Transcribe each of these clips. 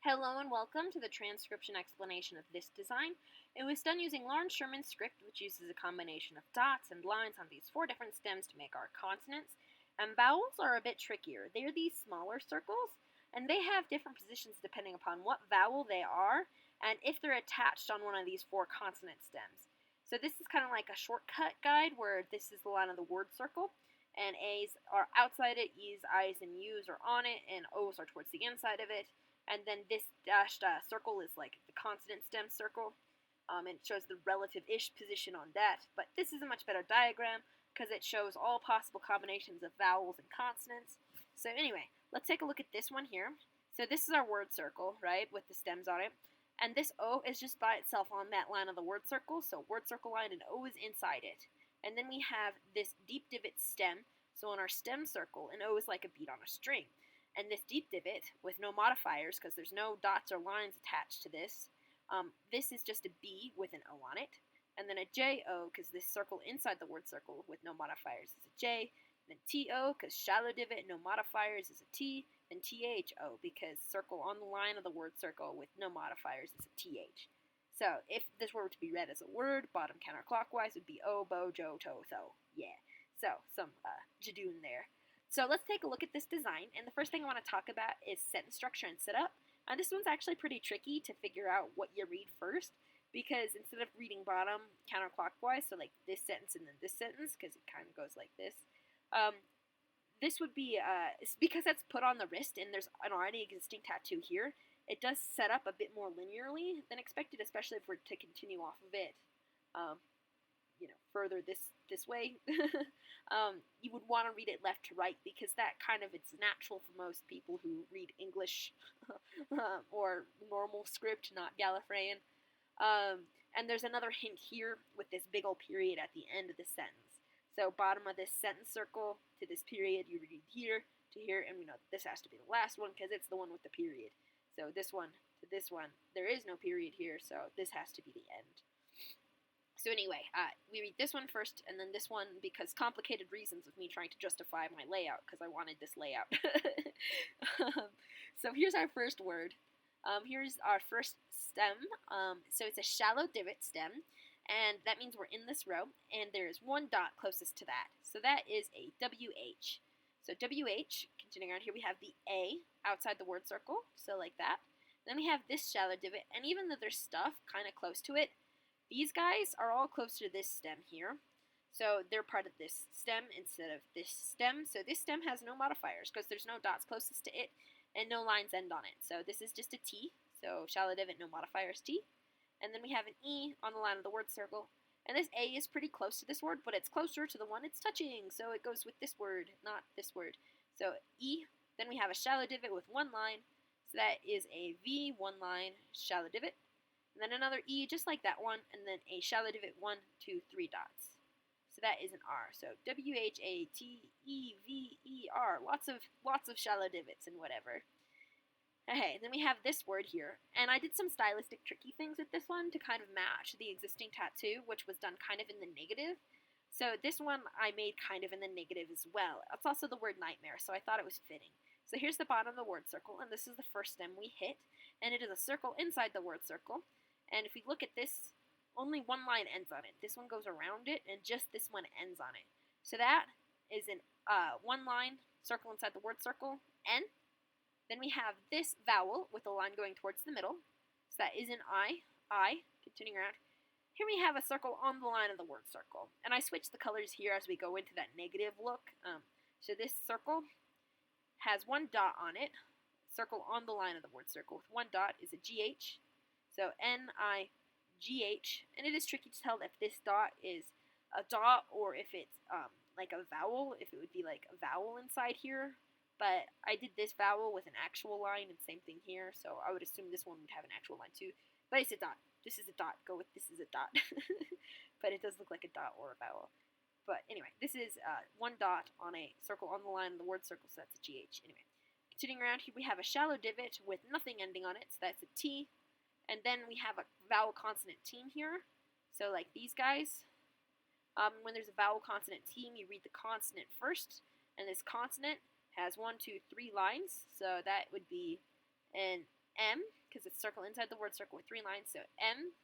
Hello and welcome to the transcription explanation of this design. It was done using Loren Sherman's script, which uses a combination of dots and lines on these 4 different stems to make our consonants. And vowels are a bit trickier. They're these smaller circles, and they have different positions depending upon what vowel they are, and if they're attached on one of these 4 consonant stems. So this is kind of like a shortcut guide where this is the line of the word circle, and A's are outside it, E's, I's, and U's are on it, and O's are towards the inside of it. And then this dashed circle is like the consonant stem circle, and it shows the relative-ish position on that. But this is a much better diagram because it shows all possible combinations of vowels and consonants. So anyway, let's take a look at this one here. So this is our word circle, right, with the stems on it. And this O is just by itself on that line of the word circle, so word circle line, and O is inside it. And then we have this deep divot stem, so on our stem circle, an O is like a beat on a string. And this deep divot with no modifiers, because there's no dots or lines attached to this, this is just a B with an O on it. And then a J-O, because this circle inside the word circle with no modifiers is a J. Then T-O, because shallow divot, no modifiers is a T. Then T-H-O, because circle on the line of the word circle with no modifiers is a T-H. So if this were to be read as a word, bottom counterclockwise would be O, Bo, Jo, To, Tho. Yeah. So some jadoon there. So let's take a look at this design, and the first thing I want to talk about is sentence structure and setup. And this one's actually pretty tricky to figure out what you read first, because instead of reading bottom counterclockwise, so like this sentence and then this sentence, because it kind of goes like this, this would be, because that's put on the wrist and there's an already existing tattoo here, it does set up a bit more linearly than expected, especially if we're to continue off of it. Further this way, you would want to read it left to right because that kind of it's natural for most people who read English or normal script, not Gallifreyan. And there's another hint here with this big ol' period at the end of the sentence. So bottom of this sentence circle to this period, you read here to here, and we know that this has to be the last one because it's the one with the period. So this one to this one, there is no period here, so this has to be the end. So anyway, we read this one first, and then this one, because complicated reasons of me trying to justify my layout, because I wanted this layout. So here's our first word. Here's our first stem. So it's a shallow divot stem, and that means we're in this row, and there's one dot closest to that. So that is a WH. So WH, continuing on here, we have the A outside the word circle, so like that. Then we have this shallow divot, and even though there's stuff kind of close to it, these guys are all close to this stem here, so they're part of this stem instead of this stem. So this stem has no modifiers because there's no dots closest to it and no lines end on it. So this is just a T, so shallow divot, no modifiers, T. And then we have an E on the line of the word circle. And this A is pretty close to this word, but it's closer to the one it's touching, so it goes with this word, not this word. So E, then we have a shallow divot with one line, so that is a V, one line, shallow divot. And then another E just like that one, and then a shallow divot 1, 2, 3 dots. So that is an R. So WHATEVER. Lots of shallow divots and whatever. Okay, and then we have this word here, and I did some stylistic tricky things with this one to kind of match the existing tattoo, which was done kind of in the negative. So this one I made kind of in the negative as well. It's also the word nightmare, so I thought it was fitting. So here's the bottom of the word circle, and this is the first stem we hit, and it is a circle inside the word circle. And if we look at this, only one line ends on it. This one goes around it, and just this one ends on it. So that is an one line circle inside the word circle, N. Then we have this vowel with a line going towards the middle. So that is an I, continuing around. Here we have a circle on the line of the word circle. And I switched the colors here as we go into that negative look. So this circle has one dot on it. Circle on the line of the word circle with one dot is a GH. So N-I-G-H, and it is tricky to tell if this dot is a dot or if it's like a vowel, if it would be like a vowel inside here. But I did this vowel with an actual line, and same thing here, so I would assume this one would have an actual line too. But it's a dot. This is a dot. Go with this is a dot. But it does look like a dot or a vowel. But anyway, this is one dot on a circle on the line of the word circle, so that's a GH. Anyway, continuing around here, we have a shallow divot with nothing ending on it, so that's a T. And then we have a vowel consonant team here. So like these guys, when there's a vowel consonant team, you read the consonant first. And this consonant has 1, 2, 3 lines. So that would be an M, because it's circle inside the word circle with 3 lines, so M,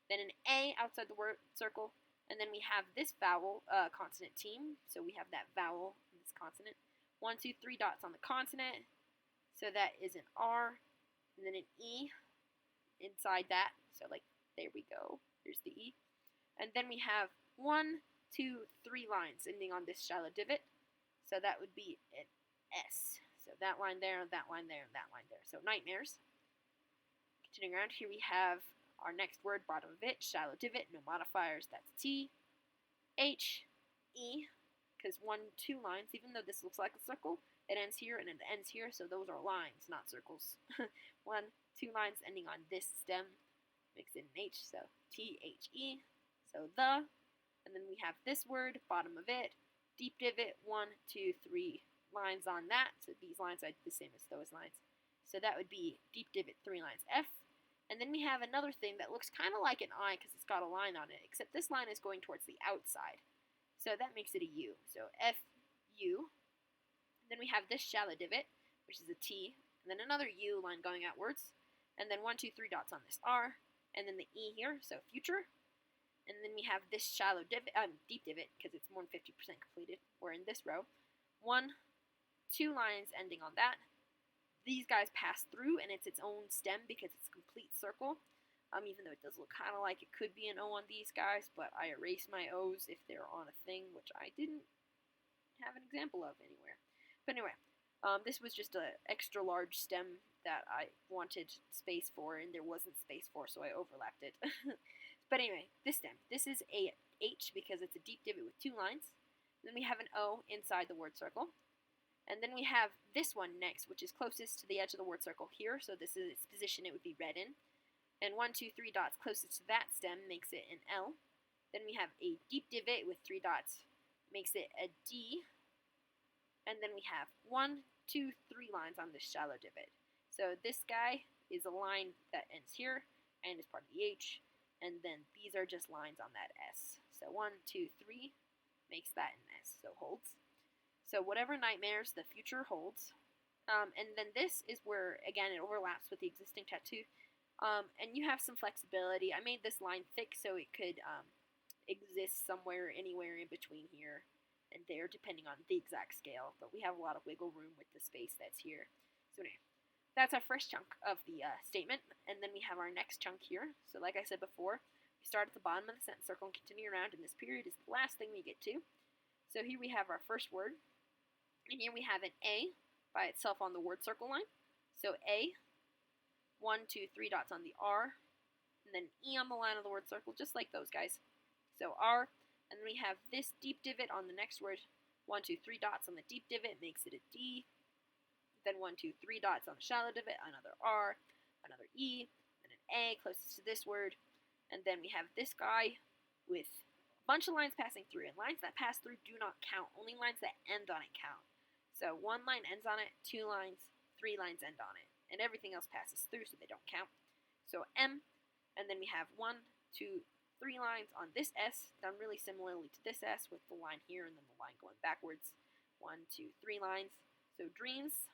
then an A outside the word circle, and then we have this vowel, consonant team, so we have that vowel in this consonant. 1, 2, 3 dots on the consonant, so that is an R, and then an E inside that, so like, there we go, here's the E. And then we have 1, 2, 3 lines ending on this shallow divot, so that would be an S. So that line there, that line there, and that line there. So nightmares. Continuing around, here we have our next word, bottom of it, shallow divot, no modifiers, that's T, H, E, because 1, 2 lines, even though this looks like a circle, it ends here and it ends here, so those are lines, not circles. 1, 2 lines ending on this stem, makes it an H, so T, H, E, so the, and then we have this word, bottom of it, deep divot, 1, 2, 3 lines on that, so these lines are the same as those lines. So that would be deep divot, 3 lines, F. And then we have another thing that looks kind of like an I because it's got a line on it, except this line is going towards the outside. So that makes it a U. So F, U. Then we have this shallow divot, which is a T, and then another U line going outwards, and then 1, 2, 3 dots on this R, and then the E here, so future. And then we have this shallow divot, deep divot, because it's more than 50% completed. We're in this row. 1, 2 lines ending on that. These guys pass through, and it's its own stem because it's a complete circle. Even though it does look kind of like it could be an O on these guys, but I erase my O's if they're on a thing, which I didn't have an example of anywhere. But anyway, this was just an extra large stem that I wanted space for, and there wasn't space for, so I overlapped it. But anyway, this stem. This is a H because it's a deep divot with 2 lines. Then we have an O inside the word circle. And then we have this one next, which is closest to the edge of the word circle here. So this is its position it would be read in. And 1, 2, 3 dots closest to that stem makes it an L. Then we have a deep divot with 3 dots, makes it a D. And then we have 1, 2, 3 lines on this shallow divot. So this guy is a line that ends here and is part of the H. And then these are just lines on that S. So 1, 2, 3 makes that an S, so holds. So whatever nightmares the future holds. And then this is where, again, it overlaps with the existing tattoo. And you have some flexibility. I made this line thick so it could exist somewhere, anywhere in between here and there, depending on the exact scale. But we have a lot of wiggle room with the space that's here. So anyway, that's our first chunk of the statement. And then we have our next chunk here. So like I said before, we start at the bottom of the sentence circle and continue around, and this period is the last thing we get to. So here we have our first word. And here we have an A by itself on the word circle line. So A, 1, 2, 3 dots on the R, and then E on the line of the word circle, just like those guys. So R, and then we have this deep divot on the next word. 1, 2, 3 dots on the deep divot makes it a D. Then 1, 2, 3 dots on the shallow divot, another R, another E, and an A closest to this word. And then we have this guy with a bunch of lines passing through, and lines that pass through do not count. Only lines that end on it count. So 1 line ends on it, 2 lines, 3 lines end on it, and everything else passes through, so they don't count. So M, and then we have 1, 2, 3 lines on this S, done really similarly to this S, with the line here and then the line going backwards. 1, 2, 3 lines. So dreams.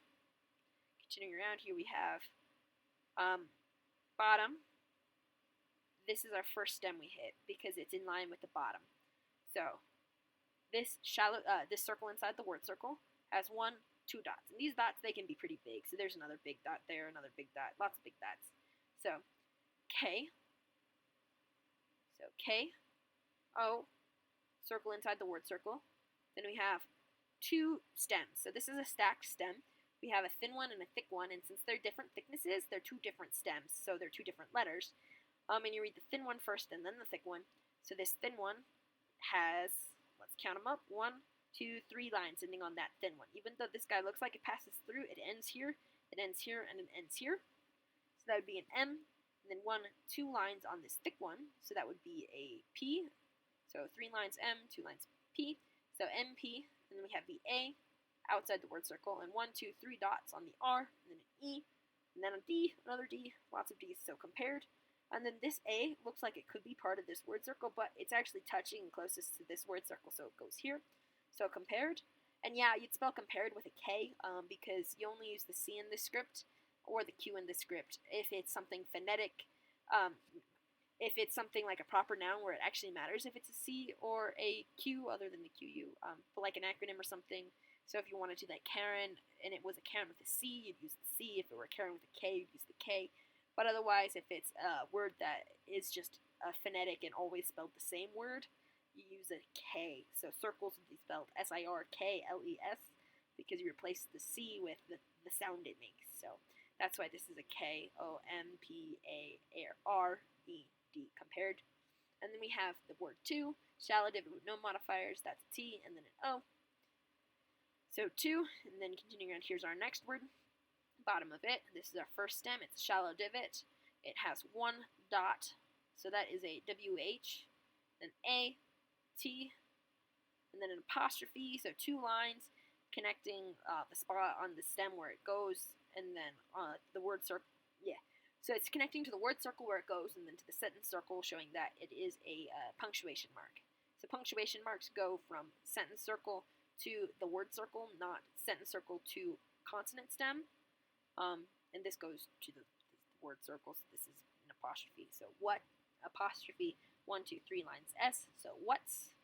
Continuing around, here we have bottom. This is our first stem we hit because it's in line with the bottom. So this circle inside the word circle has 1, 2 dots. And these dots, they can be pretty big. So there's another big dot there, another big dot, lots of big dots. So K. So K, O, circle inside the word circle. Then we have 2 stems. So this is a stacked stem. We have a thin one and a thick one. And since they're different thicknesses, they're 2 different stems. So they're 2 different letters. And you read the thin one first and then the thick one. So this thin one has, let's count them up, 1, 2, 3 lines ending on that thin one. Even though this guy looks like it passes through, it ends here, and it ends here. So that would be an M, and then 1, 2 lines on this thick one. So that would be a P. So 3 lines M, 2 lines P. So MP, and then we have the A outside the word circle, and 1, 2, 3 dots on the R, and then an E, and then a D, another D, lots of D's, so compared. And then this A looks like it could be part of this word circle, but it's actually touching closest to this word circle, so it goes here. So compared. And yeah, you'd spell compared with a K because you only use the C in this script. or the Q in the script if it's something phonetic, if it's something like a proper noun where it actually matters if it's a C or a Q other than the QU, but like an acronym or something. So if you wanted to like Karen, and it was a Karen with a C, you'd use the C. If it were Karen with a K, you'd use the K. But otherwise, if it's a word that is just a phonetic and always spelled the same word, you use a K. So Sirkles would be spelled Sirkles because you replace the C with the sound it makes. So that's why this is a K-O-M-P-A-R-E-D compared. And then we have the word to, shallow divot with no modifiers, that's a T, and then an O. So to, and then continuing on, here's our next word, bottom of it. This is our first stem, it's a shallow divot. It has one dot, so that is a WH, an A, T, and then an apostrophe, so 2 lines connecting the spot on the stem where it goes, and then the word circle, so it's connecting to the word circle where it goes, and then to the sentence circle, showing that it is a punctuation mark. So punctuation marks go from sentence circle to the word circle, not sentence circle to consonant stem, and this goes to the word circle, so this is an apostrophe. So what, apostrophe, 1, 2, 3 lines S, so what's,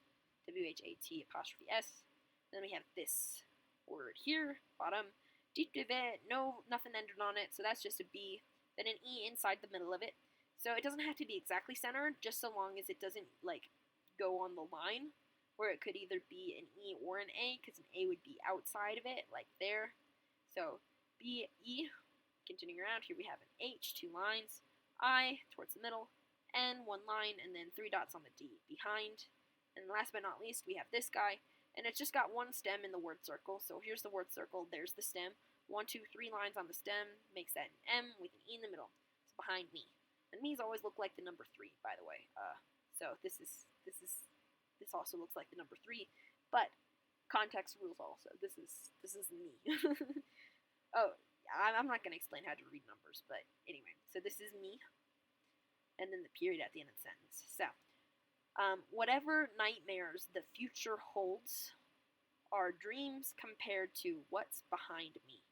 W-H-A-T apostrophe S. Then we have this word here, bottom, deep divot, nothing entered on it, so that's just a B, then an E inside the middle of it. So it doesn't have to be exactly centered, just so long as it doesn't like go on the line, where it could either be an E or an A, because an A would be outside of it, like there. So B, E, continuing around, here we have an H, 2 lines, I towards the middle, N, 1 line, and then 3 dots on the D behind. And last but not least, we have this guy, and it's just got one stem in the word circle. So here's the word circle, there's the stem. 1, 2, 3 lines on the stem makes that an M with an E in the middle. It's behind me. And me's always look like the number 3, by the way. So this also looks like the number 3, but context rules also. This is me. Oh, I'm not going to explain how to read numbers, but anyway. So this is me, and then the period at the end of the sentence. So, whatever nightmares the future holds are dreams compared to what's behind me.